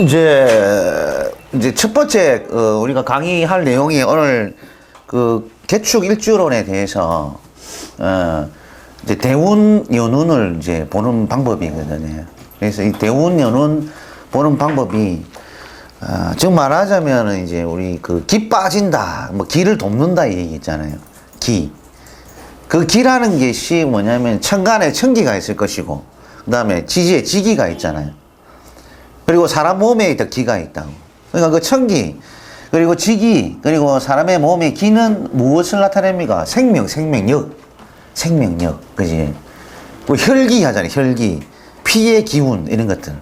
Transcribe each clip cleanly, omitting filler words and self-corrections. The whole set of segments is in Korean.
이제 첫 번째 우리가 강의할 내용이 오늘 그 개축 일주론에 대해서 이제 대운 연운을 이제 보는 방법이거든요. 그래서 이 대운 연운 보는 방법이 지금 말하자면은 이제 우리 그 기 빠진다, 뭐 기를 돕는다 이 얘기 있잖아요. 기. 그 기라는 것이 뭐냐면 천간에 천기가 있을 것이고, 그 다음에 지지에 지기가 있잖아요. 그리고 사람 몸에 더 기가 있다고. 그러니까 그 천기, 그리고 지기, 그리고 사람의 몸의 기는 무엇을 나타냅니까? 생명력. 그지? 그 혈기 하잖아요, 혈기. 피의 기운, 이런 것들.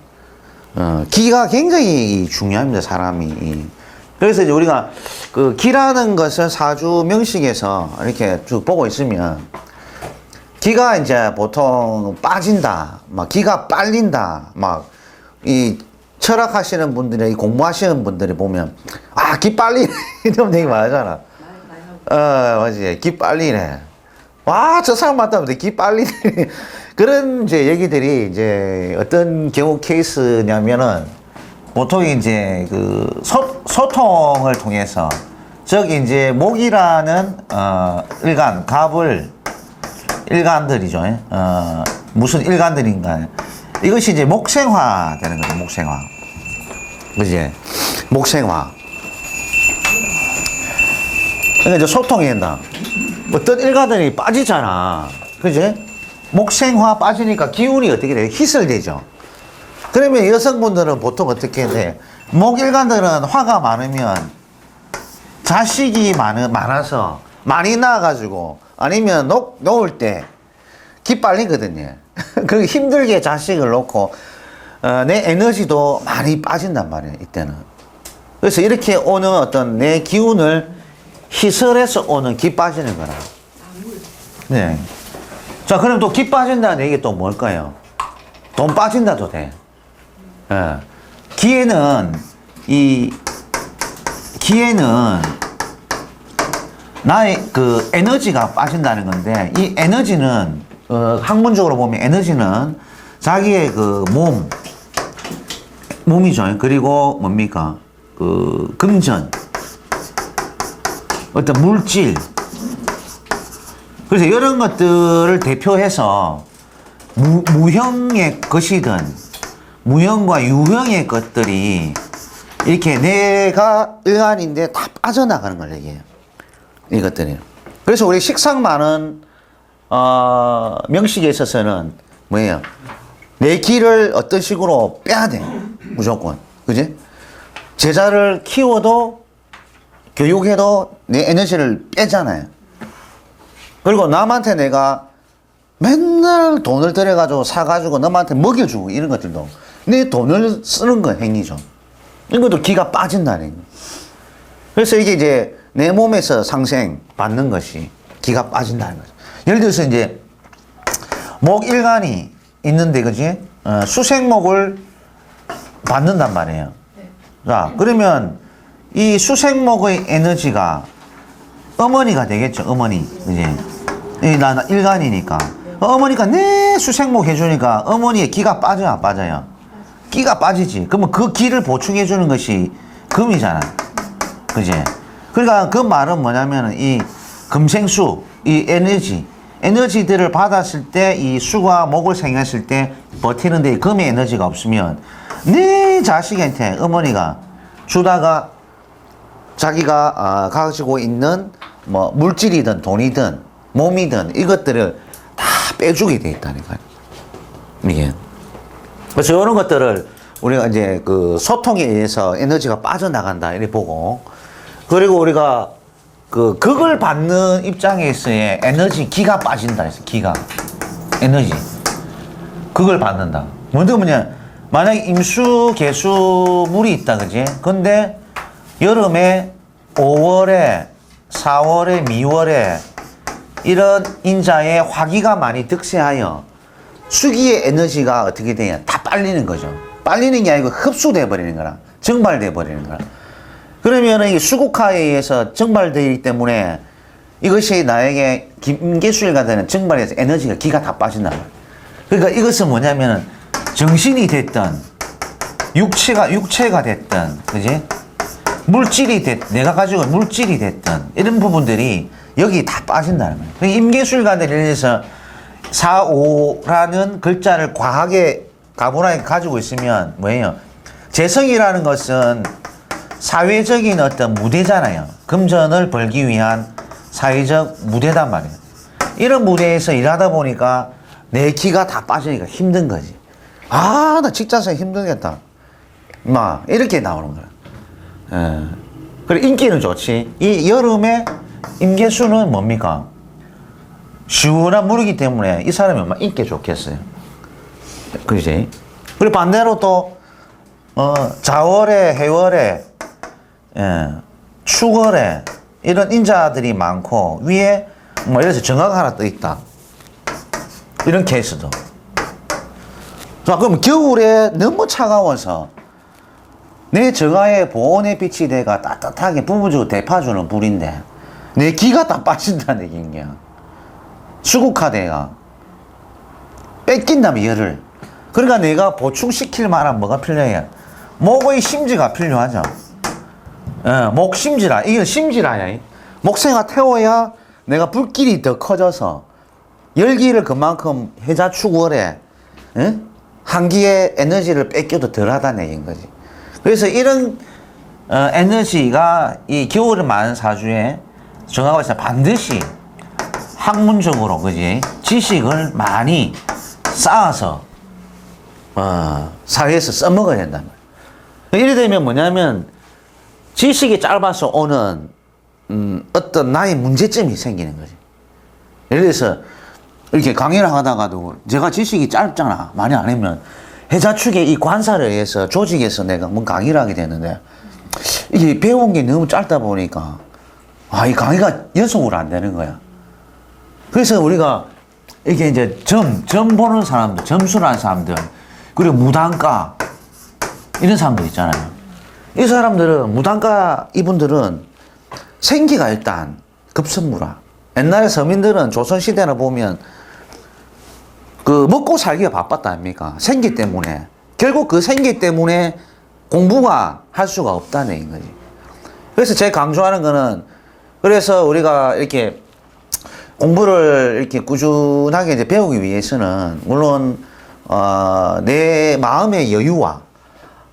기가 굉장히 중요합니다, 사람이. 그래서 이제 우리가 그 기라는 것을 사주 명식에서 이렇게 쭉 보고 있으면, 기가 이제 보통 빠진다, 막 기가 빨린다, 막 이 철학하시는 분들이, 공부하시는 분들이 보면, 기 빨리네. 이런 얘기 많잖아. 맞지. 기 빨리네. 와, 저 사람 맞다면 기 빨리네. 그런 이제 얘기들이 이제 어떤 경우 케이스냐면은, 보통 이제 그 소통을 통해서, 즉 이제 목이라는 일간, 갑을 일간들이죠. 무슨 일간들인가. 이것이 이제 목생화 되는 거죠, 목생화. 그지? 목생화. 그러니까 이제 소통이 된다. 어떤 일간들이 빠지잖아. 그지? 목생화 빠지니까 기운이 어떻게 돼요? 희설되죠. 그러면 여성분들은 보통 어떻게 돼? 목일간들은 화가 많으면 자식이 많아서 많이 낳아가지고 아니면 놓을 때 기 빨리거든요. 그 힘들게 자식을 놓고 내 에너지도 많이 빠진단 말이에요, 이때는. 그래서 이렇게 오는 어떤 내 기운을 희설해서 오는 기 빠지는 거라. 네. 자, 그럼 또 기 빠진다는 얘기 또 뭘까요? 돈 빠진다도 돼. 예. 기에는 나의 그 에너지가 빠진다는 건데, 이 에너지는 학문적으로 보면 에너지는 자기의 그 몸이죠. 그리고 뭡니까? 그 금전, 어떤 물질. 그래서 이런 것들을 대표해서 무형의 것이든 무형과 유형의 것들이 이렇게 내가 일간인데 다 빠져나가는 걸 얘기해요. 이것들이. 그래서 우리 식상 많은 명식에 있어서는 뭐예요? 내 기를 어떤 식으로 빼야 돼. 무조건. 그지? 제자를 키워도 교육해도 내 에너지를 빼잖아요. 그리고 남한테 내가 맨날 돈을 들여가지고 사가지고 남한테 먹여주고 이런 것들도 내 돈을 쓰는 거 행위죠. 이것도 기가 빠진다는 거예요. 그래서 이게 이제 내 몸에서 상생 받는 것이 기가 빠진다는 거죠. 예를 들어서 이제 목일간이 있는데, 그지? 수생목을 받는단 말이에요. 자, 그러면 이 수생목의 에너지가 어머니가 되겠죠, 어머니. 그지? 나 일간이니까. 어머니가 내 수생목 해주니까 어머니의 기가 빠져요, 안 빠져요? 기가 빠지지. 그러면 그 기를 보충해주는 것이 금이잖아. 그지? 그러니까 그 말은 뭐냐면은 이 금생수, 이 에너지들을 받았을 때 이 수가 목을 생겼을 때 버티는데 금의 에너지가 없으면 네 자식한테 어머니가 주다가 자기가 가지고 있는 뭐 물질이든 돈이든 몸이든 이것들을 다 빼주게 돼 있다니까요. 이게. 그래서 이런 것들을 우리가 이제 그 소통에 의해서 에너지가 빠져나간다 이렇게 보고, 그리고 우리가 그 극을 받는 입장에서의 에너지 기가 빠진다 해서 기가 에너지 극을 받는다. 뭐냐 만약에 임수 개수 물이 있다, 그지? 근데 여름에 5월에 4월에 미월에 이런 인자에 화기가 많이 득세하여 수기의 에너지가 어떻게 되냐, 다 빨리는 거죠. 빨리는 게 아니고 흡수돼 버리는 거라, 증발돼 버리는 거라. 그러면 이 수국화에 의해서 증발되기 때문에 이것이 나에게 김계수일가 되는 증발해서 에너지가 기가 다 빠진다. 그러니까 이것은 뭐냐면 정신이 됐든 육체가 됐든 그지? 물질이 내가 가지고 있는 물질이 됐든 이런 부분들이 여기 다 빠진다는 거예요. 그러니까 임계수일가들에 대해서 4, 5라는 글자를 과하게 가분하게 가지고 있으면 뭐예요? 재성이라는 것은 사회적인 어떤 무대잖아요. 금전을 벌기 위한 사회적 무대단 말이에요. 이런 무대에서 일하다 보니까 내 기가 다 빠지니까 힘든 거지. 아, 나 직장생 힘들겠다. 이렇게 나오는 거야. 예. 그리고 인기는 좋지. 이 여름에 임계수는 뭡니까? 시원한 물이기 때문에 이 사람이 얼마나 인기 좋겠어요. 그지? 그리고 반대로 또, 자월에, 해월에, 축월에, 이런 인자들이 많고, 위에, 예를 들어서 정화가 하나 떠 있다. 이런 케이스도. 자, 그럼 겨울에 너무 차가워서, 내 정화에 보온의 빛이 돼가 따뜻하게 부부주고 대파주는 불인데, 내 기가 다 빠진다는 얘기야. 수국화돼가. 뺏긴다면 열을. 그러니까 내가 보충시킬 만한 뭐가 필요해? 목의 심지가 필요하죠. 목 심지라. 이게 심지라야. 목쇠가 태워야 내가 불길이 더 커져서 열기를 그만큼 해자축월에 한기의 에너지를 뺏겨도 덜하다는 얘기인 거지. 그래서 이런 에너지가 이 겨울에 많은 사주에 정하고 있어 반드시 학문적으로 그지 지식을 많이 쌓아서 사회에서 써먹어야 된단 말이야. 이래 되면 뭐냐면 지식이 짧아서 오는 어떤 나의 문제점이 생기는 거지. 예를 들어서 이렇게 강의를 하다가도 제가 지식이 짧잖아. 많이 안 하면 해자축의 이 관사를 해서 조직에서 내가 뭔 강의를 하게 되는데 이게 배운 게 너무 짧다 보니까 이 강의가 연속으로 안 되는 거야. 그래서 우리가 이게 이제 점 보는 사람들, 점수라는 사람들, 그리고 무단가 이런 사람들 있잖아요. 이 사람들은 무단가 이분들은 생기가 일단 급선무라. 옛날에 서민들은 조선시대나 보면 그 먹고 살기가 바빴다 아닙니까? 생기 때문에. 결국 그 생기 때문에 공부가 할 수가 없다는 얘기인 거지. 그래서 제가 강조하는 거는 그래서 우리가 이렇게 공부를 이렇게 꾸준하게 이제 배우기 위해서는 물론 내 마음의 여유와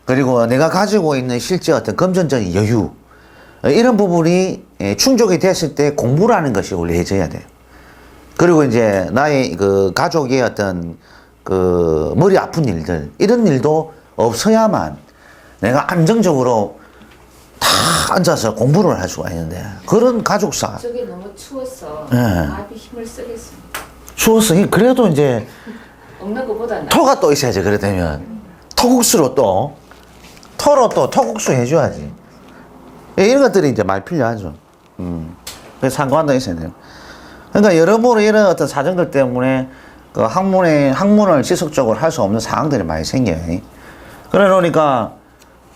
그리고 내가 가지고 있는 실제 어떤 금전적인 여유 이런 부분이 충족이 됐을 때 공부라는 것이 원래 해져야 돼요. 그리고 이제 나의 그 가족의 어떤 그 머리 아픈 일들 이런 일도 없어야만 내가 안정적으로 다 앉아서 공부를 할 수가 있는데 그런 가족사 저게 너무 추워서 네. 밥이 힘을 쓰겠습니다. 추워서 그래도 이제 없는 것보다 토가 또 있어야지. 그래 되면 토국수로 또 토로 또 토국수 해줘야지. 이런 것들이 이제 많이 필요하죠. 그래서 상관도 있어야 돼요. 그러니까 여러모로 이런 어떤 사정들 때문에 그 학문을 지속적으로 할 수 없는 상황들이 많이 생겨요. 그래 놓으니까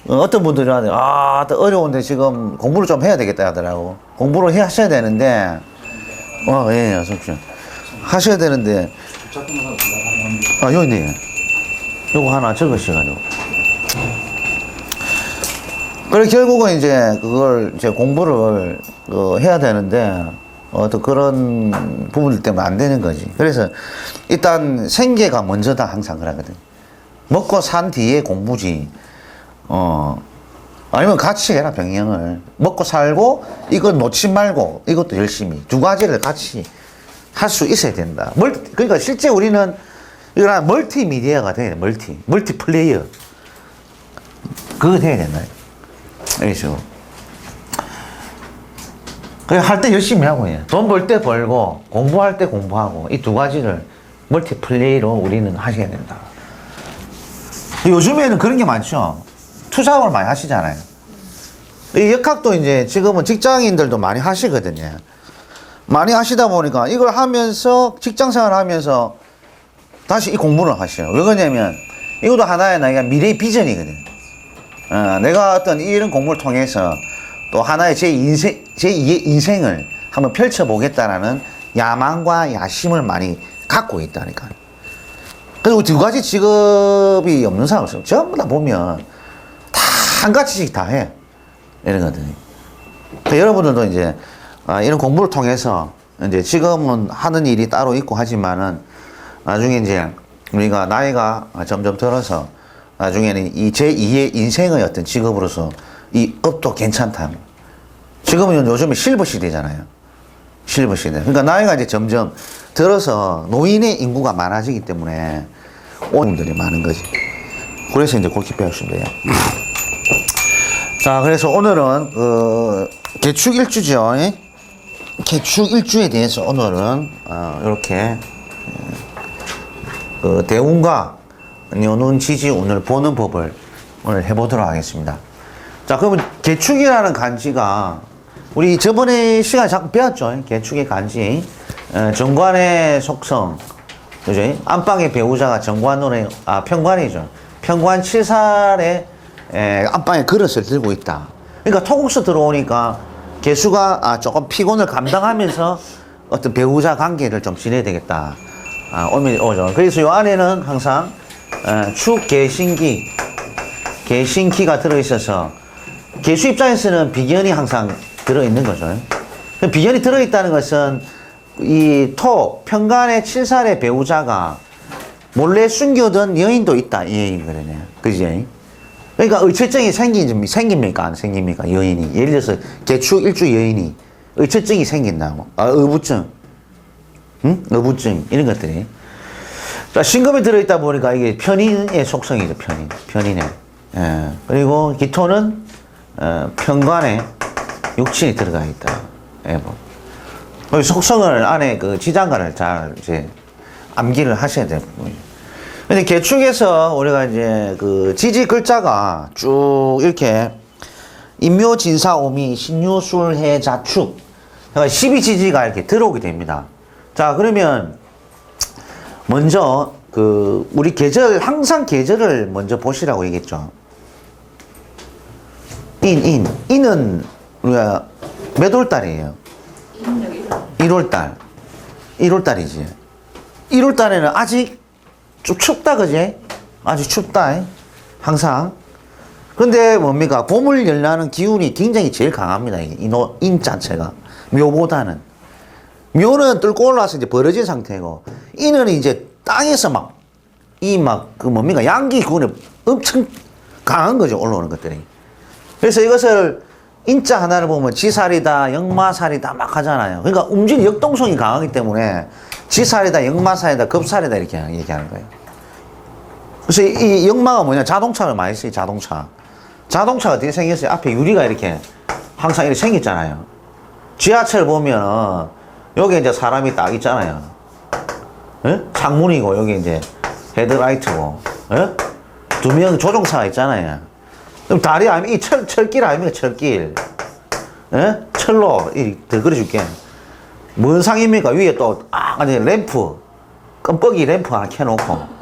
어떤 분들이 또 어려운데 지금 공부를 좀 해야 되겠다 하더라고. 공부를 하셔야 되는데, 예, 어서 오십시오. 하셔야 되는데, 여기 있네. 요거 하나 적으셔가지고. 그래, 결국은 이제 그걸 이제 공부를 해야 되는데, 어떤 그런 부분들 때문에 안 되는 거지. 그래서 일단 생계가 먼저다 항상 그러거든. 먹고 산 뒤에 공부지. 아니면 같이 해라, 병행을. 먹고 살고, 이거 놓지 말고, 이것도 열심히. 두 가지를 같이 할 수 있어야 된다. 그러니까 실제 우리는, 이거는 멀티미디어가 돼야 돼, 멀티플레이어. 그거 돼야 된다. 알겠죠? 그래, 할 때 열심히 하고, 돈 벌 때 벌고, 공부할 때 공부하고, 이 두 가지를 멀티플레이로 우리는 하셔야 된다. 요즘에는 그런 게 많죠. 투잡을 많이 하시잖아요. 이 역학도 이제 지금은 직장인들도 많이 하시거든요. 많이 하시다 보니까 이걸 하면서 직장 생활 하면서 다시 이 공부를 하셔요. 왜 그러냐면 이것도 하나의 나의 미래 비전이거든. 내가 어떤 이런 공부를 통해서 또 하나의 제2의 인생을 한번 펼쳐보겠다라는 야망과 야심을 많이 갖고 있다니까. 그리고 두 가지 직업이 없는 사람 없어요. 전부 다 보면 다 한 가지씩 다 해. 이런 것들이. 그러니까 여러분들도 이제 이런 공부를 통해서 이제 지금은 하는 일이 따로 있고 하지만은 나중에 이제 우리가 나이가 점점 들어서 나중에는 이 제2의 인생의 어떤 직업으로서 이 업도 괜찮다. 지금은 요즘에 실버 시대잖아요. 실버 시대. 그러니까 나이가 이제 점점 들어서 노인의 인구가 많아지기 때문에 오늘들이 많은 거지. 그래서 이제 그렇게 배우시면 돼요. 자, 그래서 오늘은 개축 일주죠. 개축 일주에 대해서 오늘은 이렇게 대운과 연운, 지지, 운을 보는 법을 오늘 해보도록 하겠습니다. 자, 그러면 개축이라는 간지가 우리 저번에 시간에 잠깐 배웠죠. 개축의 간지. 정관의 속성. 그죠? 안방의 배우자가 정관운의, 편관이죠. 편관 7살에 안방에 그릇을 들고 있다. 그러니까 토국수 들어오니까 개수가 조금 피곤을 감당하면서 어떤 배우자 관계를 좀 지내야 되겠다. 오죠. 그래서 이 안에는 항상 축, 개신기, 개신기가 들어있어서 개수 입장에서는 비견이 항상 들어있는 거죠. 비견이 들어있다는 것은 이 토, 편간의 7살의 배우자가 몰래 숨겨둔 여인도 있다. 이 얘기거든요. 그지? 그러니까 의처증이 생깁니까? 안 생깁니까? 여인이. 예를 들어서 개축 일주 여인이 의처증이 생긴다고. 의부증. 응? 의부증. 이런 것들이. 자, 신금이 들어있다 보니까 이게 편인의 속성이죠. 편인의. 예. 그리고 기토는 편관에 육친이 들어가 있다. 예, 뭐. 속성을 안에 그 지장간을 잘 이제 암기를 하셔야 돼요. 근데 개축에서 우리가 이제 그 지지 글자가 쭉 이렇게 인묘, 진사, 오미, 신유, 술, 해, 자축. 그러니까 12지지가 이렇게 들어오게 됩니다. 자, 그러면 먼저 그 우리 계절, 항상 계절을 먼저 보시라고 얘기했죠. 인은 우리가 몇 월달이에요? 1월달. 1월달이지. 1월달에는 아직 좀 춥다, 그지? 아주 춥다, 항상. 근데 뭡니까? 봄을 열나는 기운이 굉장히 제일 강합니다. 인 자체가. 묘보다는. 묘는 뚫고 올라와서 이제 벌어진 상태고, 인은 이제 땅에서 뭡니까? 양기 기운이 엄청 강한 거죠. 올라오는 것들이. 그래서 이것을 인자 하나를 보면 지살이다, 역마살이다 막 하잖아요. 그러니까 움직이는 역동성이 강하기 때문에 지살이다, 역마살이다, 급살이다 이렇게 얘기하는 거예요. 그래서 이 역마가 뭐냐? 자동차를 많이 써요. 자동차가 어떻게 생겼어요? 앞에 유리가 이렇게 항상 이렇게 생겼잖아요. 지하철 보면은 여기 이제 사람이 딱 있잖아요. 예? 창문이고 여기 이제 헤드라이트고, 예? 두 명 조종사가 있잖아요. 그럼 다리 아니면 이 철길 아닙니까? 철길. 예? 철로 더 그려줄게. 뭔 상입니까? 위에 또 램프, 껌뻑이 램프 하나 켜놓고.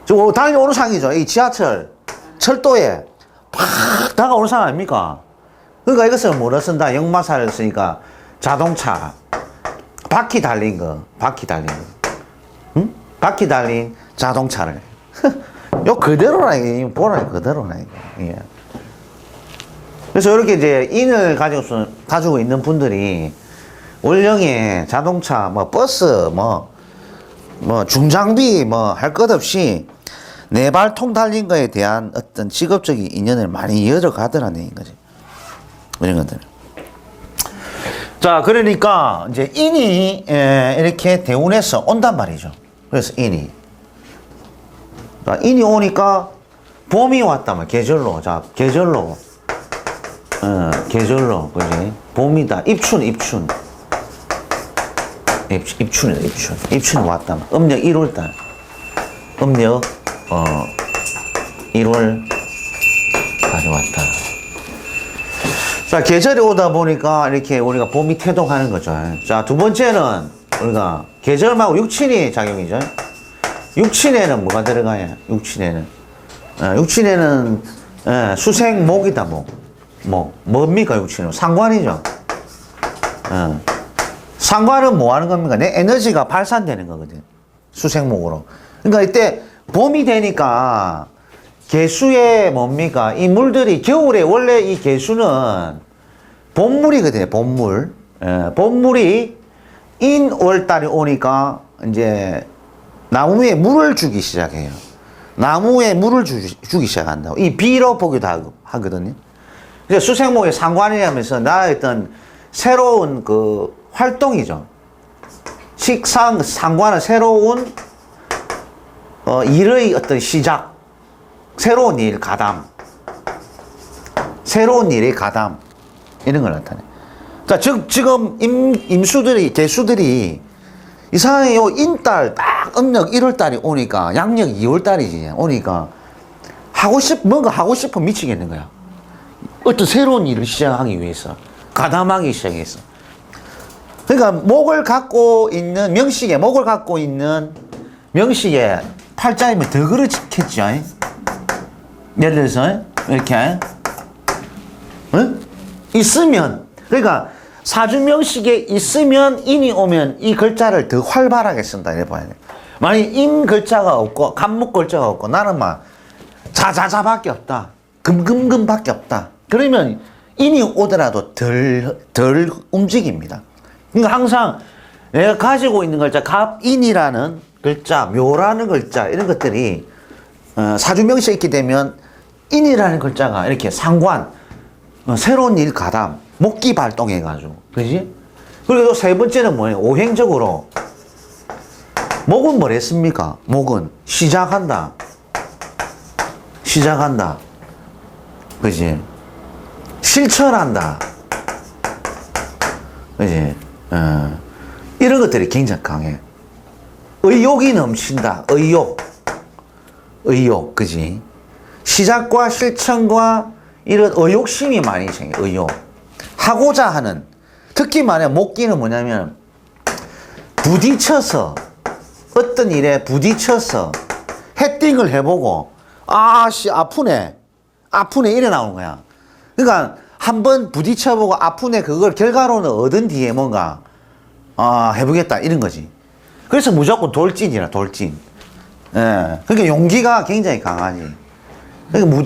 지금 달려오는 상이죠. 이 지하철 철도에 팍 다가오는 상 아닙니까? 그러니까 이것을 뭐로 쓴다? 역마살을 쓰니까 자동차, 바퀴 달린 거. 응? 바퀴 달린 자동차를. 요 그대로라, 이게. 보라, 그대로라, 이거. 예. 그래서 이렇게 이제 인을 가지고 있는 분들이 월령에 자동차, 버스, 중장비, 할 것 없이 네 발통 달린 거에 대한 어떤 직업적인 인연을 많이 이어가더라는 얘기인 거지. 이런 것들. 자, 그러니까 이제 인이 이렇게 대운에서 온단 말이죠. 그래서 인이 오니까 봄이 왔다면 계절로. 자, 계절로. 계절로. 그지? 봄이다. 입춘이다. 입춘이 왔다면. 음력 1월달. 음력 1월까지 왔다. 자, 계절이 오다 보니까 이렇게 우리가 봄이 태동하는 거죠. 자, 두 번째는 우리가 계절하고 육친이 작용이죠. 육친에는 뭐가 들어가요? 육친에는 수생목이다. 뭡니까 육친은? 상관이죠. 상관은 뭐 하는 겁니까? 내 에너지가 발산되는 거거든. 수생목으로. 그러니까 이때 봄이 되니까 개수의 뭡니까? 이 물들이 겨울에 원래 이 개수는 봄물이거든요. 봄물. 예, 봄물이 인월달이 오니까 이제 나무에 물을 주기 시작해요. 나무에 물을 주기 시작한다고. 이 비로 보기도 하거든요. 그래서 수생목의 상관이라면서 나의 어떤 새로운 그 활동이죠. 상관은 새로운 일의 어떤 시작, 새로운 일, 가담, 새로운 일의 가담 이런 걸 나타내. 그러니까 지금 임수들이 개수들이 이상하게 요 인달 딱 음력 1월달이 오니까 양력 2월달이지 오니까 뭔가 하고 싶어 미치겠는 거야. 어떤 새로운 일을 시작하기 위해서 가담하기 시작했어. 그러니까 목을 갖고 있는 명식에 팔자이면 더 그렇겠죠. 예를 들어서 이렇게 있으면, 그러니까 사주명식에 있으면 인이 오면 이 글자를 더 활발하게 쓴다 이래 봐야 돼. 만약 인 글자가 없고 간목 글자가 없고 나는 막 자자자밖에 없다, 금금금밖에 없다, 그러면 인이 오더라도 덜 움직입니다. 그러니까 항상 내가 가지고 있는 글자, 갑인이라는 글자, 묘라는 글자, 이런 것들이 사주명식에 있게 되면 인이라는 글자가 이렇게 상관, 새로운 일 가담, 목기 발동해가지고, 그지? 그리고 세 번째는 뭐예요? 오행적으로 목은 뭐랬습니까? 목은 시작한다, 그지? 실천한다, 그지? 이런 것들이 굉장히 강해. 의욕이 넘친다. 의욕, 그지? 시작과 실천과 이런 의욕심이 많이 생겨. 의욕. 하고자 하는. 특히 만약 목기는 뭐냐면 부딪혀서, 어떤 일에 부딪혀서 헤딩을 해보고 아씨 아프네 이래 나오는 거야. 그러니까 한번 부딪혀보고 아프네, 그걸 결과로는 얻은 뒤에 뭔가 해보겠다 이런 거지. 그래서 무조건 돌진이라, 돌진. 예. 그러니까 용기가 굉장히 강하지. 그러니까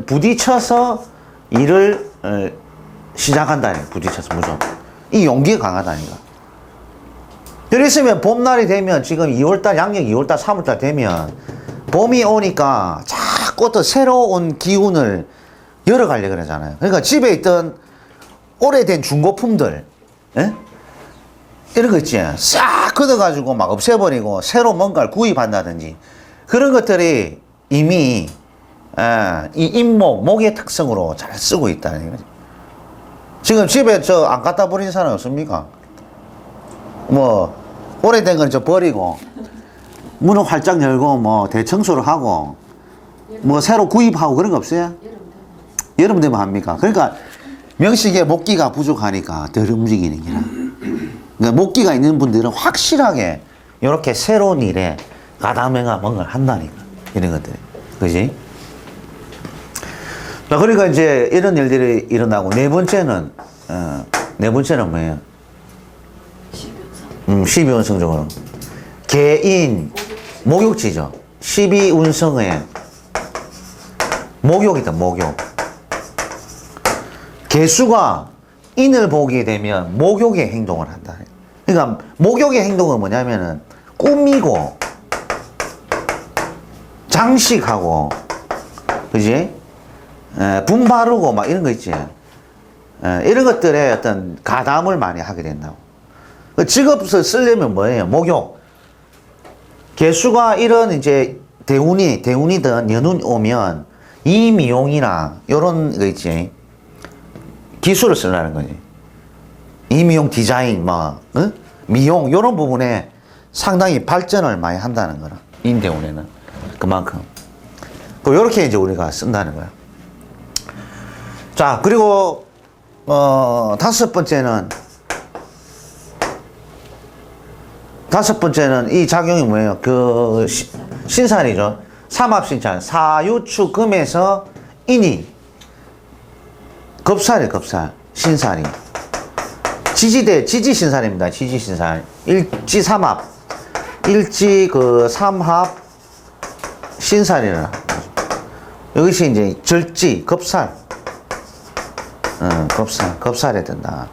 부딪혀서 일을 시작한다. 부딪혀서 무조건. 이 용기가 강하다니까. 그랬으면 봄날이 되면 지금 2월달, 양력 2월달, 3월달 되면 봄이 오니까 자꾸 또 새로운 기운을 열어가려고 그러잖아요. 그러니까 집에 있던 오래된 중고품들, 예? 이런 거 있지. 싹 걷어가지고 막 없애버리고 새로 뭔가를 구입한다든지 그런 것들이 이미 이 잇목, 목의 특성으로 잘 쓰고 있다는 거지. 지금 집에 안 갖다 버린 사람 없습니까? 뭐 오래된 건 버리고 문을 활짝 열고 뭐 대청소를 하고 뭐 새로 구입하고 그런 거 없어요? 여름 되면 합니까? 그러니까 명식에 목기가 부족하니까 덜 움직이는 게라. 그러니까 목기가 있는 분들은 확실하게 이렇게 새로운 일에 가담해가 뭔가를 한다니까. 이런 것들이. 그지? 자, 그러니까 이제 이런 일들이 일어나고, 네 번째는 뭐예요? 12운성적으로. 개인, 목욕지죠. 12운성의 목욕이다, 목욕. 개수가 인을 보게 되면 목욕의 행동을 한다. 그러니까 목욕의 행동은 뭐냐면은 꾸미고 장식하고, 그지? 분 바르고 막 이런 거 있지. 이런 것들에 어떤 가담을 많이 하게 된다고. 직업을 쓰려면 뭐예요? 목욕. 개수가 이런 이제 대운이든 연운이 오면 이 미용이나 요런 거 있지. 기술을 쓰려는 거지. 이미용 디자인, 미용, 요런 부분에 상당히 발전을 많이 한다는 거라. 인대운에는. 그만큼. 요렇게 이제 우리가 쓴다는 거야. 자, 그리고, 다섯 번째는 이 작용이 뭐예요? 신살이죠. 삼합신살. 사유축금에서 인이. 급살이에요, 급살. 신살이. 지지신살입니다. 지지신살. 일지삼합. 일지 그 삼합 신살이라. 이것이 이제 절지, 겁살. 겁살에 든다.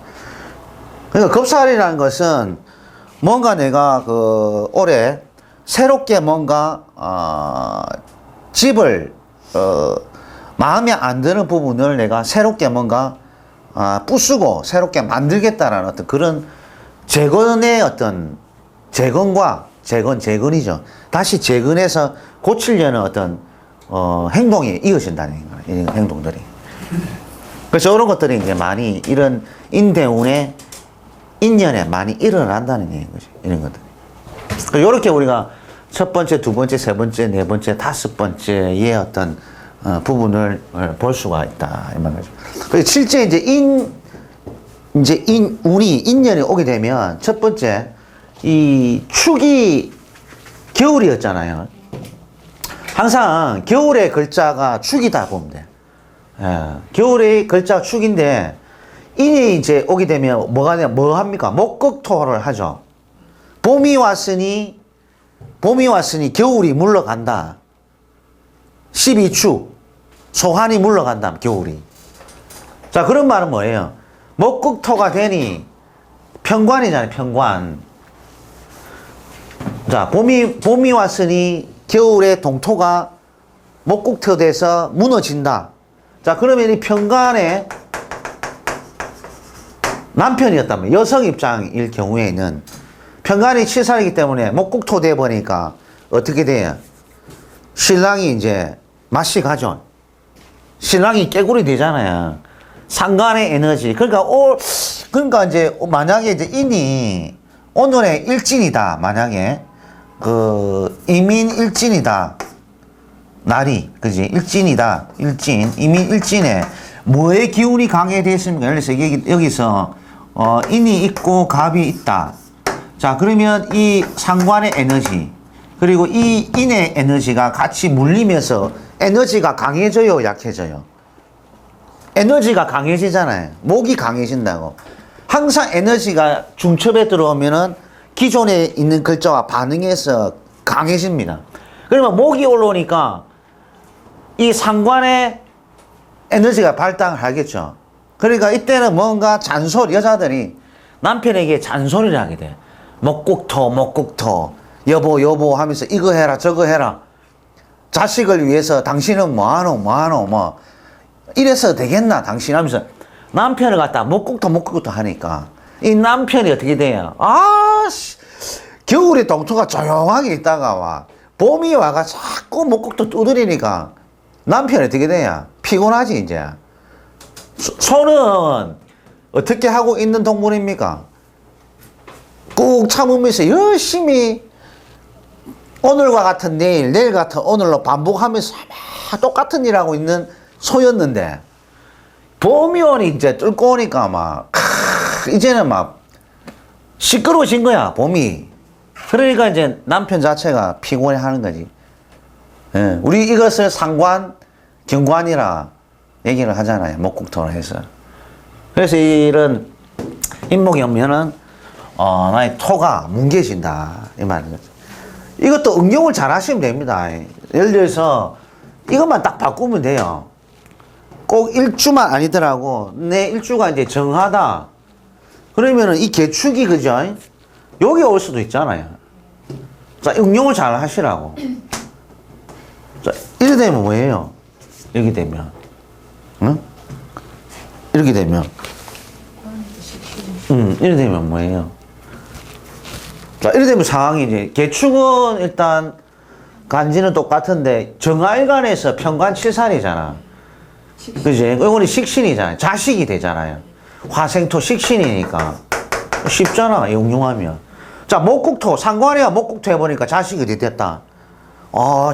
그러니까 겁살이라는 것은 뭔가 내가 그 올해 새롭게 뭔가 집을 마음에 안 드는 부분을 내가 새롭게 뭔가 부수고 새롭게 만들겠다라는 어떤 그런 재건의 어떤 재건이죠. 다시 재건해서 고치려는 어떤 행동이 이어진다는 거예요. 이런 행동들이. 그래서 이런 것들이 이제 많이 이런 인대운의 인연에 많이 일어난다는 얘기인 거죠. 이런 것들이. 이렇게 우리가 첫 번째, 두 번째, 세 번째, 네 번째, 다섯 번째의 어떤 부분을 볼 수가 있다. 이 말이죠. 그래서 실제 이제 운이, 인연이 오게 되면 첫 번째, 이 축이 겨울이었잖아요. 항상 겨울의 글자가 축이다 보면 돼. 겨울의 글자가 축인데, 인이 이제 오게 되면 뭐 합니까? 목극토를 하죠. 봄이 왔으니 겨울이 물러간다. 12축. 소환이 물러간다. 겨울이. 자, 그런 말은 뭐예요? 목극토가 되니 편관이잖아요. 편관. 자, 봄이 왔으니 겨울에 동토가 목극토 돼서 무너진다. 자, 그러면 이 편관에 남편이었다면 여성 입장일 경우에는 편관이 치살이기 때문에 목극토 돼 보니까 어떻게 돼요? 신랑이 이제 맛이 가죠. 신랑이 깨구리 되잖아요. 상관의 에너지. 그러니까 이제 만약에 이제 인이 오늘의 일진이다. 만약에 이민 일진이다. 날이 그지 일진이다. 이민 일진에 뭐의 기운이 강해됐습니까? 여기서 인이 있고 갑이 있다. 자, 그러면 이 상관의 에너지 그리고 이 인의 에너지가 같이 물리면서 에너지가 강해져요, 약해져요? 에너지가 강해지잖아요. 목이 강해진다고. 항상 에너지가 중첩에 들어오면은 기존에 있는 글자와 반응해서 강해집니다. 그러면 목이 올라오니까 이 상관의 에너지가 발당을 하겠죠. 그러니까 이때는 뭔가 여자들이 남편에게 잔소리를 하게 돼. 목극토. 여보 하면서 이거 해라, 저거 해라. 자식을 위해서 당신은 뭐하노. 이래서 되겠나, 당신 하면서 남편을 갖다 목극토 하니까 이 남편이 어떻게 돼요? 겨울에 동토가 조용하게 있다가 와. 봄이 와가 자꾸 목극토 두드리니까 남편이 어떻게 돼요? 피곤하지, 이제. 소는 어떻게 하고 있는 동물입니까? 꾹 참으면서 열심히 오늘과 같은 내일 같은 오늘로 반복하면서 똑같은 일 하고 있는 소였는데 봄이 오니 이제 뚫고 오니까 이제는 시끄러워진 거야, 봄이. 그러니까 이제 남편 자체가 피곤해 하는 거지. 예, 우리 이것을 상관, 경관이라 얘기를 하잖아요. 목극토를 해서. 그래서 이런 인목이 오면은 나의 토가 뭉개진다. 이 말이죠. 이것도 응용을 잘 하시면 됩니다. 예를 들어서 이것만 딱 바꾸면 돼요. 꼭 일주만 아니더라고. 내 일주가 이제 정하다. 그러면은 이 개축이 그죠? 여기 올 수도 있잖아요. 자, 응용을 잘 하시라고. 자, 이렇게 되면 뭐예요? 이렇게 되면. 응? 이렇게 되면. 이렇게 되면 뭐예요? 자, 이렇게 되면 상황이 이제, 개축은 일단, 간지는 똑같은데, 정화일간에서 편관칠살이잖아. 그지? 이거는 식신이잖아요. 자식이 되잖아요. 화생토 식신이니까. 쉽잖아, 응용하면. 자, 목극토, 상관이와 목극토 해보니까 자식이 어디 됐다?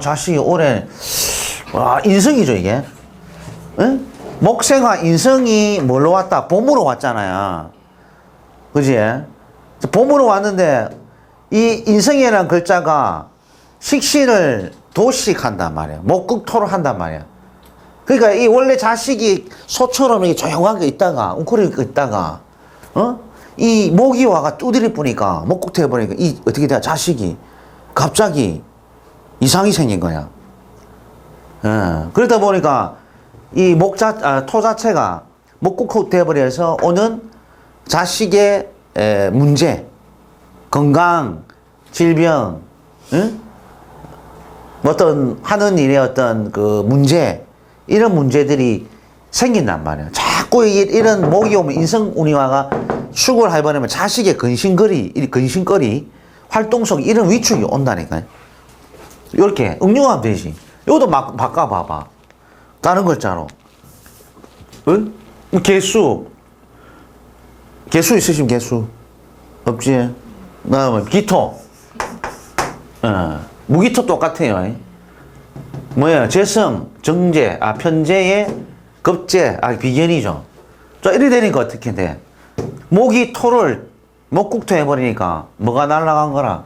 자식이 올해, 인성이죠, 이게. 응? 목생화 인성이 뭘로 왔다? 봄으로 왔잖아요. 그지? 봄으로 왔는데, 이 인성이라는 글자가 식신을 도식한단 말이야. 목극토로 한단 말이야. 그러니까 이 원래 자식이 소처럼 조용하게 있다가, 웅크리게 있다가, 이 모기와가 두드려 보니까 목국토 해보니까 이 어떻게 돼? 자식이 갑자기 이상이 생긴 거야. 그러다 보니까 이 토 자체가 목국토 돼버려서 오는 자식의 문제, 건강, 질병, 응? 어떤 하는 일에 어떤 그 문제, 이런 문제들이 생긴단 말이야. 자꾸 이런 목이 오면 인성운이와가 축을 해버리면 자식의 근심거리, 활동성 이런 위축이 온다니까요. 이렇게 응용하면 되지. 이것도 막 바꿔봐봐. 다른 글자로. 응? 개수 있으시면 개수. 없지? 다음에 기토. 무기토 똑같아요. 뭐야? 재성, 정제, 편재의 급제, 비견이죠. 자, 이래 되니까 어떻게 돼? 목이 토를 목국토 해버리니까 뭐가 날아간 거라?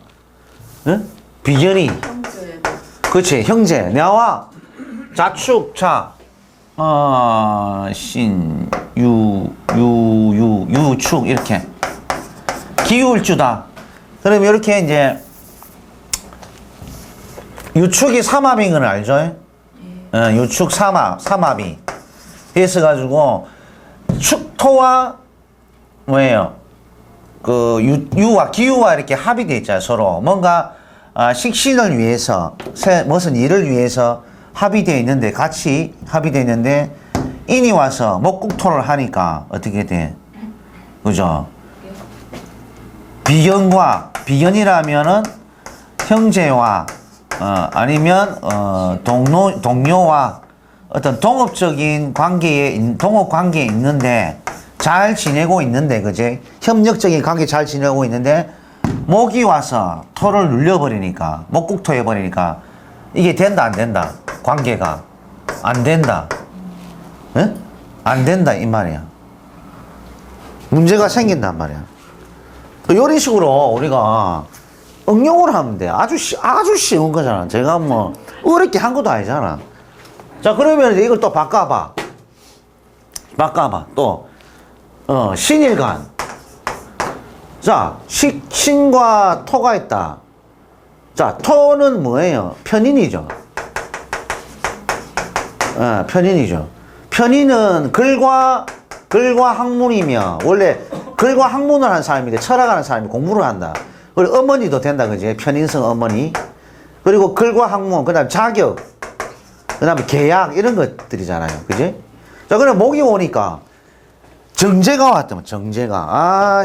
응? 비견이. 형제. 그렇지, 형제. 나와. 자축, 유축, 이렇게. 기울주다. 그럼 이렇게 이제, 유축이 삼합인 건 알죠? 유축 삼합이. 그래서 가지고, 축토와, 뭐예요? 기유와 이렇게 합이 돼 있잖아요, 서로. 뭔가, 식신을 위해서, 무슨 일을 위해서 합이 되어 있는데, 같이 합이 되어 있는데, 인이 와서 목국토를 하니까 어떻게 돼? 그죠? 비견이라면은 형제와, 아니면, 동료와 어떤 동업 관계에 있는데, 잘 지내고 있는데, 그제? 협력적인 관계 잘 지내고 있는데, 목이 와서 토를 눌려버리니까, 목국토 해버리니까, 이게 된다, 안 된다? 관계가. 안 된다. 예? 안 된다, 이 말이야. 문제가 생긴단 말이야. 이런 식으로 우리가 응용을 하면 돼. 아주 쉬운 거잖아. 제가 뭐, 어렵게 한 것도 아니잖아. 자, 그러면 이제 이걸 또 바꿔봐. 또, 신일간. 자, 신과 토가 있다. 자, 토는 뭐예요? 편인이죠. 편인이죠. 편인은 글과 학문이며, 원래 글과 학문을 하는 사람인데, 철학하는 사람이 공부를 한다. 그리고 어머니도 된다, 그지? 편인성 어머니. 그리고 글과 학문, 그 다음에 자격, 그 다음에 계약, 이런 것들이잖아요. 그지? 자, 그럼 목이 오니까, 정제가 왔다면, 정제가.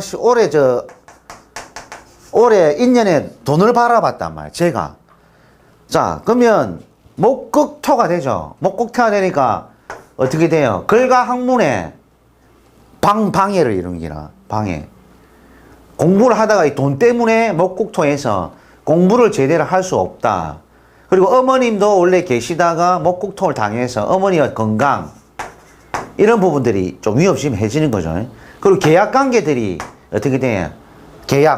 올해 인년에 돈을 벌어봤단 말이야, 제가. 자, 그러면, 목국토가 되죠. 목국토가 되니까, 어떻게 돼요? 글과 학문에 방해를 일으키라. 방해. 공부를 하다가 이 돈 때문에 목국토에서 공부를 제대로 할 수 없다. 그리고 어머님도 원래 계시다가 목국토를 당해서 어머니의 건강, 이런 부분들이 좀 위협심해지는 거죠. 그리고 계약 관계들이 어떻게 돼요?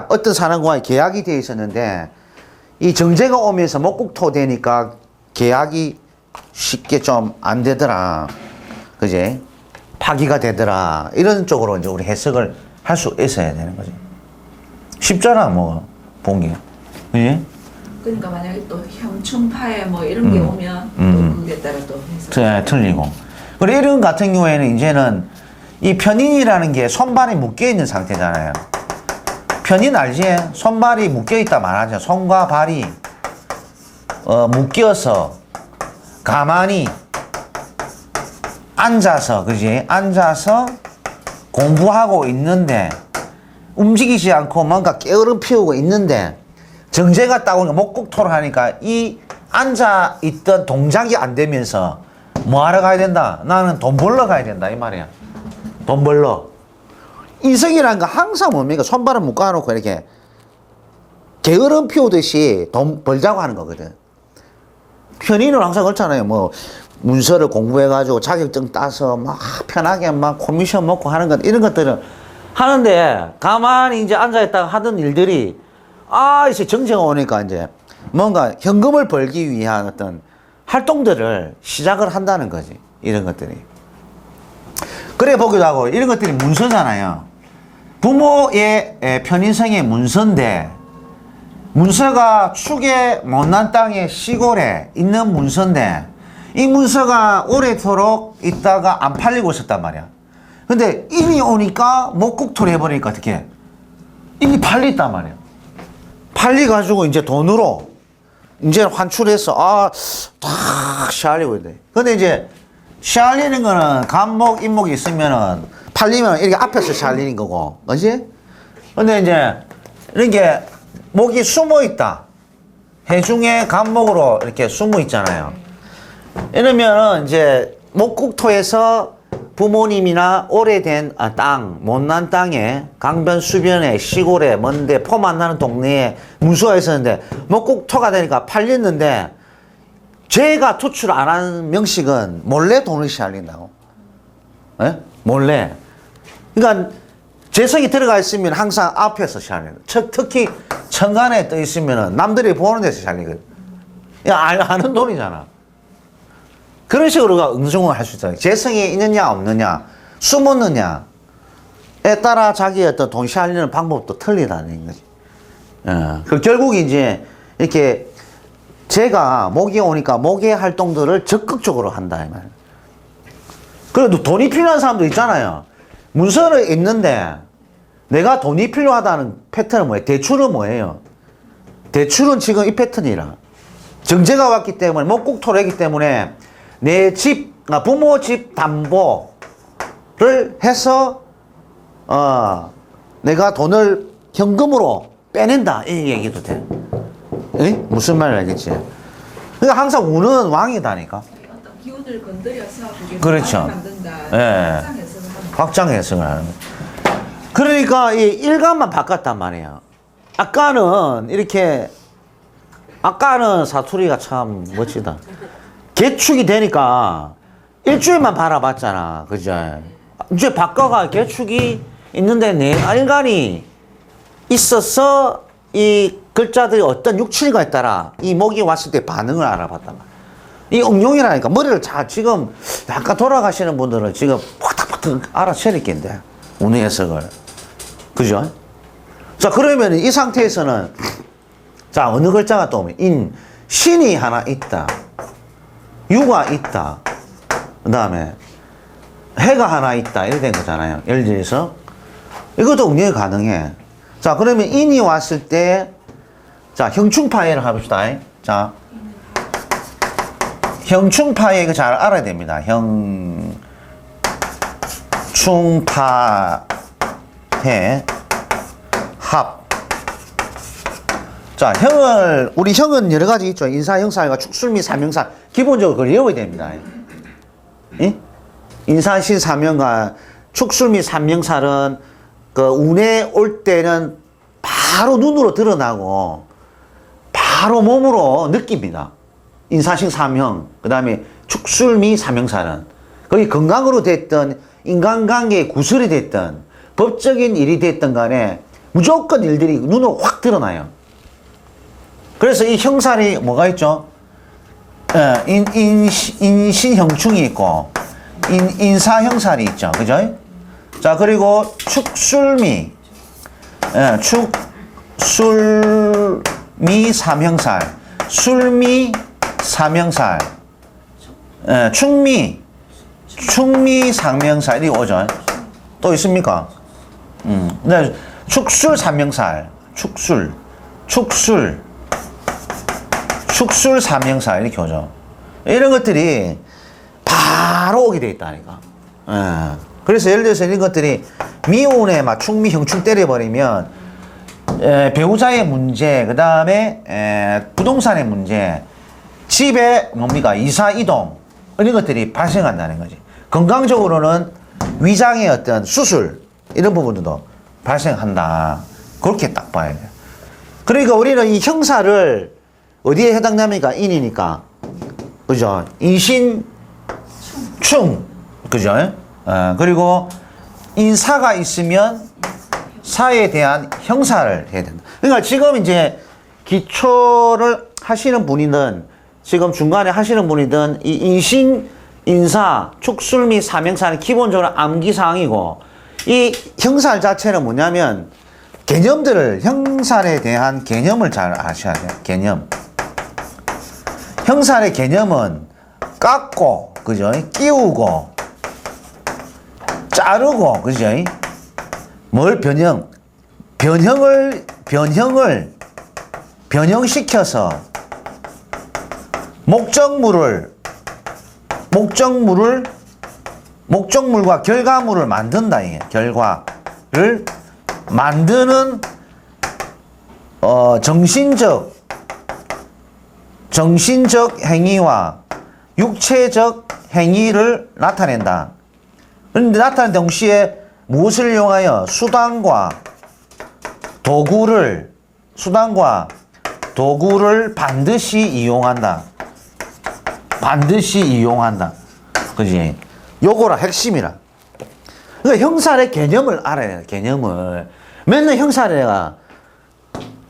어떤 사람과의 계약이 되어 있었는데, 이 정제가 오면서 목국토 되니까 계약이 쉽게 좀 안 되더라. 그지? 파기가 되더라. 이런 쪽으로 이제 우리 해석을 할 수 있어야 되는 거지. 쉽잖아, 뭐, 본 게. 그지? 그러니까 만약에 또 형충파에 뭐 이런 게 오면 또 그게 따라 또 해서. 네, 틀리고. 그리고 이런 같은 경우에는 이제는 이 편인이라는 게 손발이 묶여있는 상태잖아요. 편인 알지? 손발이 묶여있다 말하죠. 손과 발이 묶여서 가만히 앉아서, 그지? 앉아서 공부하고 있는데, 움직이지 않고 뭔가 게으름 피우고 있는데, 정제가 따오니까 목국토를 하니까 이 앉아있던 동작이 안 되면서 뭐 하러 가야 된다? 나는 돈 벌러 가야 된다. 이 말이야. 돈 벌러. 인성이라는 거 항상 뭡니까? 손발을 묶어놓고 이렇게 게으름 피우듯이 돈 벌자고 하는 거거든. 편인은 항상 그렇잖아요. 뭐, 문서를 공부해가지고 자격증 따서 막 편하게 막 코미션 먹고 하는 것, 이런 것들은 하는데, 가만히 이제 앉아있다가 하던 일들이, 이제 정제가 오니까 이제 뭔가 현금을 벌기 위한 어떤 활동들을 시작을 한다는 거지. 이런 것들이. 그래 보기도 하고, 이런 것들이 문서잖아요. 부모의 편인성의 문서인데 문서가 축의 못난 땅의 시골에 있는 문서인데 이 문서가 오래도록 있다가 안 팔리고 있었단 말이야. 근데 인이 오니까 목국토리 해버리니까 어떻게 해? 인이 팔렸단 말이야. 팔려가지고 이제 돈으로 이제 환출해서 딱 시알리고 있대. 근데 이제 시알리는 거는 간목, 인목이 있으면은 팔리면 이렇게 앞에서 시알리는 거고, 그지? 근데 이제 이런 게 목이 숨어 있다. 해중의 간목으로 이렇게 숨어 있잖아요. 이러면은 이제 목국토에서 부모님이나 오래된 땅, 못난 땅에 강변 수변에 시골에 먼데 포 만나는 동네에 문서가 있었는데 목국토가 되니까 팔렸는데 죄가 투출 안 한 명식은 몰래 돈을 시알린다고. 예? 몰래. 그러니까 재성이 들어가 있으면 항상 앞에서 시알려요. 특히 천간에 떠 있으면 남들이 보는 데서 시알리거든. 아는 돈이잖아. 그런 식으로 응징을 할 수 있어요. 재성이 있느냐 없느냐 숨었느냐에 따라 자기의 어떤 돈 시알리는 방법도 틀리다는 거지. 그 결국 이제 이렇게 제가 목이 오니까 목의 활동들을 적극적으로 한다 이 말이에요. 그래도 돈이 필요한 사람도 있잖아요. 문서는 있는데 내가 돈이 필요하다는 패턴은 뭐예요? 대출은 뭐예요? 대출은 지금 이 패턴이라 정제가 왔기 때문에 목국토래기 때문에 내 집, 부모 집 담보를 해서 내가 돈을 현금으로 빼낸다 이 얘기도 돼. 에? 무슨 말을 알겠지? 그러니까 항상 운은 왕이다니까. 어떤 기운을 건드려서 그게 그렇죠. 만든다. 예. 확장 해석을 하는 거예요. 그러니까 이 일간만 바꿨단 말이에요. 아까는 이렇게 아까는 사투리가 참 멋지다. 개축이 되니까 일주일만 바라봤잖아. 그죠? 이제 바꿔가 개축이 있는데 내 일간이 있어서 이 글자들이 어떤 육칠과에 따라 이 목이 왔을 때 반응을 알아봤단 말이야. 이 응용이라니까 머리를 잘 지금 약간 돌아가시는 분들은 지금 팍탁팍탁 알아채리겠는데 운의 해석을. 그죠? 자, 그러면 이 상태에서는 자, 어느 글자가 또 오면 인, 신이 하나 있다. 유가 있다. 그 다음에 해가 하나 있다. 이렇게 된 거잖아요. 예를 들어서 이것도 응용이 가능해. 자, 그러면 인이 왔을 때 자, 형충파해를 해봅시다. 자, 형충파해 이거 잘 알아야 됩니다. 형충파해 합. 자, 우리 형은 여러 가지 있죠. 인사, 형사가 축술미, 사명사. 기본적으로 그걸 외워야 됩니다. 예? 인사, 신, 사명과 축술미, 삼명살은 그 운에 올 때는 바로 눈으로 드러나고 바로 몸으로 느낍니다. 인사식 사명, 그 다음에 축술미 사명사는 거기 건강으로 됐던 인간관계의 구설이 됐던 법적인 일이 됐던 간에 무조건 일들이 눈으로 확 드러나요. 그래서 이 형살이 뭐가 있죠? 인신형충이 있고 인사형살이 있죠. 그죠? 자, 그리고 축술미 축술미 삼형살 술미 삼형살 충미 삼형살이 오죠. 또 있습니까? 축술 삼형살 축술 삼형살 이렇게 오죠. 이런 것들이 바로 오게 돼 있다니까. 그래서 예를 들어서 이런 것들이 미혼에 막 충미 형충 때려버리면 배우자의 문제, 그 다음에 부동산의 문제, 집에 뭡니까 이사 이동 이런 것들이 발생한다는 거지. 건강적으로는 위장의 어떤 수술 이런 부분도 발생한다. 그렇게 딱 봐야 돼. 그러니까 우리는 이 형사를 어디에 해당됩니까? 인이니까. 그죠? 인신, 충. 그죠? 그리고 인사가 있으면 사에 대한 형사를 해야 된다. 그러니까 지금 이제 기초를 하시는 분이든 지금 중간에 하시는 분이든 이 인신, 인사, 축술 및 사명사는 기본적으로 암기사항이고 이 형살 자체는 뭐냐면 개념들을, 형살에 대한 개념을 잘 아셔야 돼요. 개념. 형살의 개념은 깎고, 그죠? 끼우고, 자르고, 그죠? 뭘 변형시켜서 목적물과 결과물을 만든다. 이게 결과를 만드는 정신적 행위와 육체적 행위를 나타낸다. 그런데 나타낸 동시에 무엇을 이용하여 수단과 도구를 반드시 이용한다. 반드시 이용한다. 그지? 요거라 핵심이라. 그러니까 형살의 개념을 알아야 돼. 개념을. 맨날 형살에가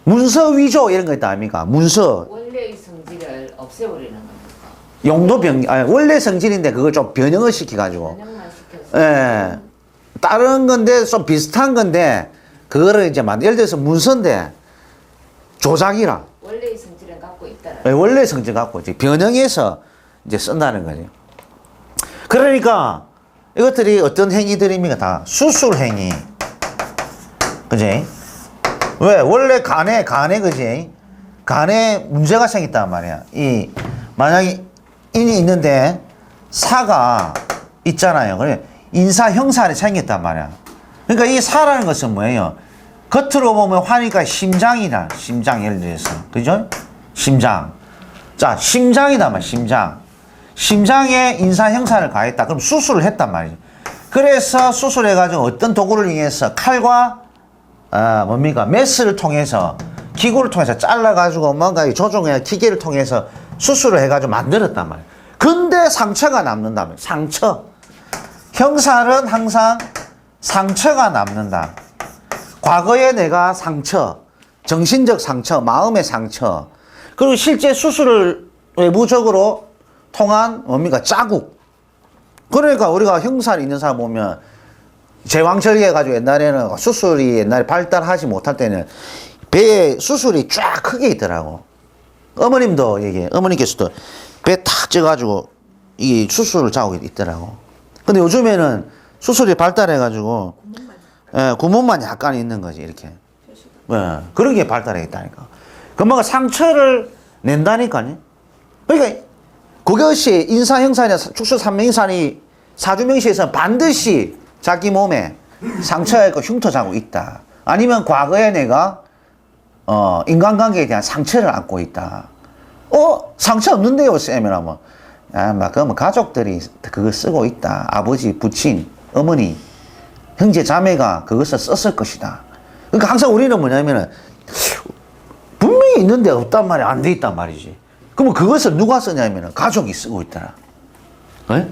문서 위조 이런 거 있다 아닙니까? 문서. 원래의 성질을 없애버리는 겁니까? 용도 원래 성질인데 그걸 좀 변형을 시켜가지고. 변형만 시켜서. 예. 다른 건데 좀 비슷한 건데 그거를 이제 예를 들어서 문서인데 조작이라. 원래의 성질은 갖고 있다. 예, 원래 성질 갖고 이제 변형해서 이제 쓴다는 거지. 그러니까 이것들이 어떤 행위들입니까? 다 수술 행위. 그지? 왜? 원래 간에 그지? 간에 문제가 생겼단 말이야. 만약에 인이 있는데 사가 있잖아요. 그래. 인사 형살이 생겼단 말이야. 그러니까 이 사라는 것은 뭐예요? 겉으로 보면 화니까 심장이다. 심장 예를 들어서. 그죠? 심장. 자, 심장이다 말 심장. 심장에 인사 형살을 가했다. 그럼 수술을 했단 말이죠. 그래서 수술해가지고 어떤 도구를 이용해서 칼과 메스를 통해서 기구를 통해서 잘라가지고 뭔가 조종해 기계를 통해서 수술을 해가지고 만들었단 말이에요. 근데 상처가 남는다면 상처. 형살은 항상 상처가 남는다. 과거에 내가 상처, 정신적 상처, 마음의 상처, 그리고 실제 수술을 외부적으로 통한 자국. 그러니까 우리가 형살이 있는 사람 보면 제왕절개 해가지고 옛날에는 수술이 옛날에 발달하지 못할 때는 배에 수술이 쫙 크게 있더라고. 어머님도 어머니께서도 배 탁 쪄가지고 이 수술 자국이 있더라고. 근데 요즘에는 수술이 발달해가지고 구멍만 약간 있는 거지 이렇게. 그런 게 발달해 있다니까. 그러면 상처를 낸다니까요. 그러니까 그것이 인사 형살이나 축소 삼명이산이 사주명시에서 반드시 자기 몸에 상처가 있고 흉터 자국이 있다. 아니면 과거에 내가 인간관계에 대한 상처를 안고 있다. 상처 없는데요, 쌤이 하면. 그러면 가족들이 그거 쓰고 있다. 아버지, 부친, 어머니, 형제, 자매가 그것을 썼을 것이다. 그러니까 항상 우리는 뭐냐면은 분명히 있는데 없단 말이 안 돼 있단 말이지. 그러면 그것을 누가 쓰냐면은 가족이 쓰고 있더라. 네?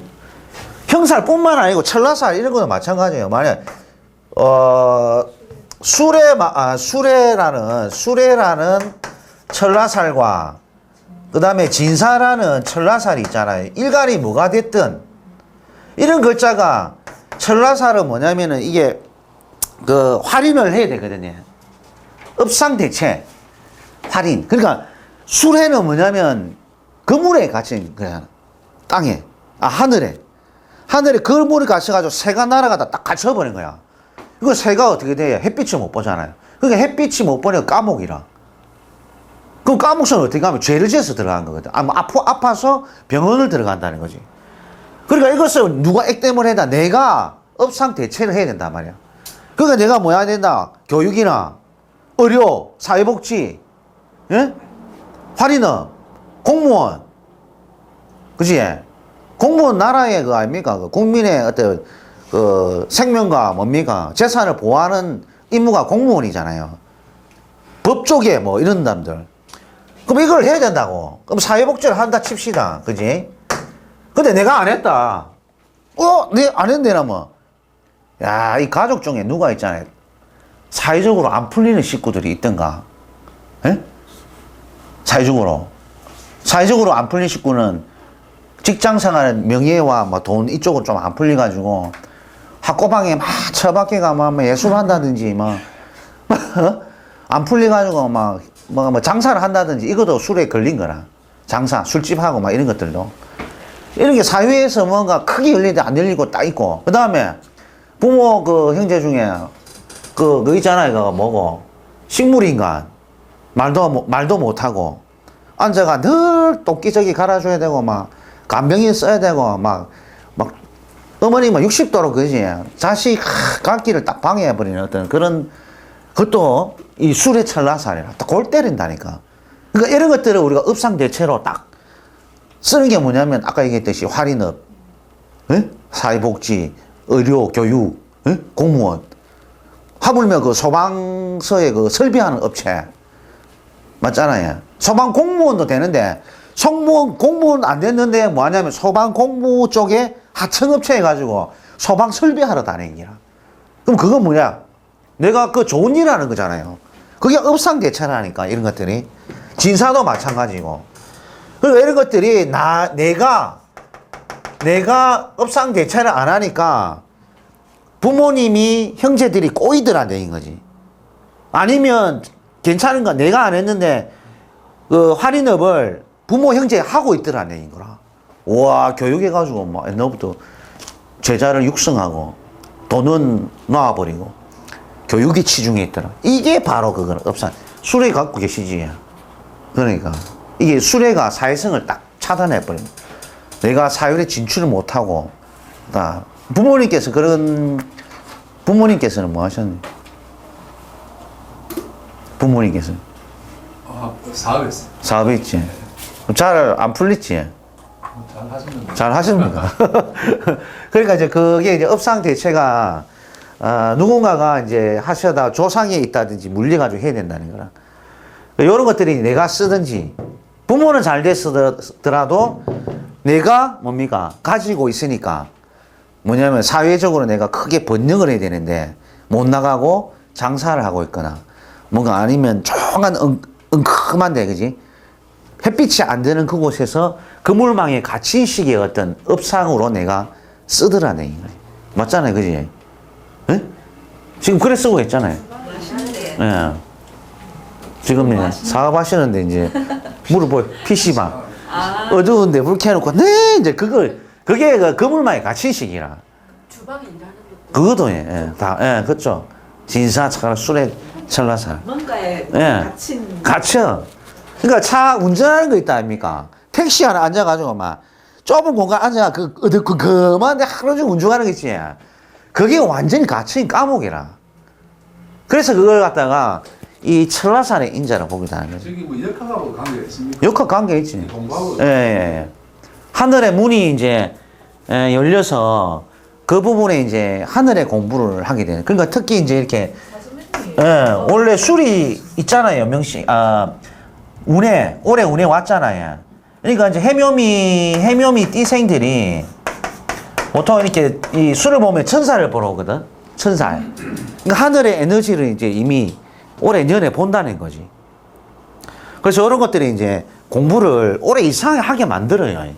형살뿐만 아니고 철라살 이런 것도 마찬가지예요. 만약 수레라는 철라살과 그 다음에 진사라는 철라살이 있잖아요. 일간이 뭐가 됐든 이런 글자가 철라살은 뭐냐면은 이게 활인을 해야 되거든요. 업상대체 활인. 그러니까 수레는 뭐냐면 그물에 갇힌 거야. 땅에 하늘에 그물에 갇혀가지고 새가 날아가다 딱 갇혀버린 거야. 이거 새가 어떻게 돼요? 햇빛을 못 보잖아요. 그러니까 햇빛이 못 보니까 까목이라. 그럼 까목선 어떻게 하면 죄를 지어서 들어간 거거든. 아파서 병원을 들어간다는 거지. 그러니까 이것을 누가 액땜을 해다 내가 업상 대체를 해야 된단 말이야. 그러니까 내가 뭐 해야 된다? 교육이나 의료, 사회복지, 예? 활인업, 공무원, 그지? 공무원 나라의 아닙니까? 국민의 어떤 생명과 재산을 보호하는 임무가 공무원이잖아요. 법 쪽에 이런 사람들. 그럼 이걸 해야 된다고. 그럼 사회복지를 한다 칩시다. 그지? 근데 내가 안 했다. 내가 안 했네, 나뭐. 야, 이 가족 중에 누가 있잖아요. 사회적으로 안 풀리는 식구들이 있던가. 예? 사회적으로 안 풀린 식구는 직장 생활, 명예와 돈 이쪽으로 좀 안 풀려가지고 학고방에 막 처박혀가 막 예술한다든지 막 안 풀려가지고 뭐 장사를 한다든지 이것도 술에 걸린 거라. 장사, 술집하고 막 이런 것들도. 이런 게 사회에서 뭔가 크게 열리는데 안 열리고 딱 있고. 그 다음에 부모 그 형제 중에 그 있잖아요. 그거 뭐고. 식물인간. 말도 못하고. 앉아가 늘 토끼저기 갈아줘야 되고 막 간병인 써야 되고 막 어머니 막 60도로 그지. 자식 갓길을 딱 방해해버리는 어떤 그런 그것도 이 술의 찰나살이라 딱 골 때린다니까. 그러니까 이런 것들을 우리가 업상대체로 딱 쓰는 게 뭐냐면 아까 얘기했듯이 할인업, 에? 사회복지, 의료, 교육, 에? 공무원, 하물며 그 소방서에 그 설비하는 업체 맞잖아요. 소방 공무원도 되는데 공무원 안 됐는데 뭐 하냐면 소방 공무 쪽에 하청업체 해가지고 소방 설비하러 다니는 기라. 그럼 그건 뭐냐? 내가 그 좋은 일 하는 거잖아요. 그게 업상대체라니까 이런 것들이. 진사도 마찬가지고. 그리고 이런 것들이 내가 업상대체를 안 하니까 부모님이 형제들이 꼬이들 되는 거지. 아니면 괜찮은 건 내가 안 했는데 그 할인업을 부모 형제 하고 있더라는 거라. 와 교육해가지고 막 옛날부터 제자를 육성하고 돈은 놔버리고 교육이 치중해 있더라. 이게 바로 그거는 업상. 수레 갖고 계시지. 그러니까 이게 수레가 사회성을 딱 차단해버립니다. 내가 사회에 진출을 못하고 부모님께서는 뭐 하셨니? 부모님께서는 사업했어요. 사업했지. 잘 안 풀렸지. 잘 하십니까? 그러니까 이제 그게 이제 업상 대체가 누군가가 이제 하셔다 조상에 있다든지 물려가지고 해야 된다는 거라. 이런 것들이 내가 쓰든지 부모는 잘 됐더라도 내가 뭡니까? 가지고 있으니까 뭐냐면 사회적으로 내가 크게 번영을 해야 되는데 못 나가고 장사를 하고 있거나 뭔가 아니면 조용한 엉큼한데 그지? 햇빛이 안 드는 그곳에서 그물망에 갇힌 시기의 어떤 업상으로 내가 쓰더라네. 맞잖아요. 그지? 예? 지금 그래 쓰고 있잖아요. 예. 지금 사업하시는데 이제 물을 뭐 PC방 어두운데 불 켜놓고 네 이제 그게 그 그물망에 갇힌 시기라. 주방에 일하는 것도 그것도 다 그렇죠. 진사 술에 철라살. 뭔가에 예. 갇혀. 그러니까 차 운전하는 거 있다 아닙니까? 택시 하나 앉아가지고 막 좁은 공간 앉아 그만데 하루 종일 운전하는 거 있지. 그게 완전히 갇힌 감옥이라. 그래서 그걸 갖다가 이 철라산의 인자를 보기도 하는 거죠. 저기 뭐 역학하고 관계가 있습니까? 역학 관계 있지. 공부하고 예. 하늘의 문이 이제 열려서 그 부분에 이제 하늘의 공부를 하게 되는. 그러니까 특히 이제 이렇게 원래 술이 있잖아요, 명식. 올해 운에 왔잖아요. 그러니까 이제 해묘미 띠생들이 보통 이렇게 이 술을 보면 천사를 보러 오거든. 천사. 그러니까 하늘의 에너지를 이제 이미 올해 년에 본다는 거지. 그래서 이런 것들이 이제 공부를 올해 이상하게 만들어요.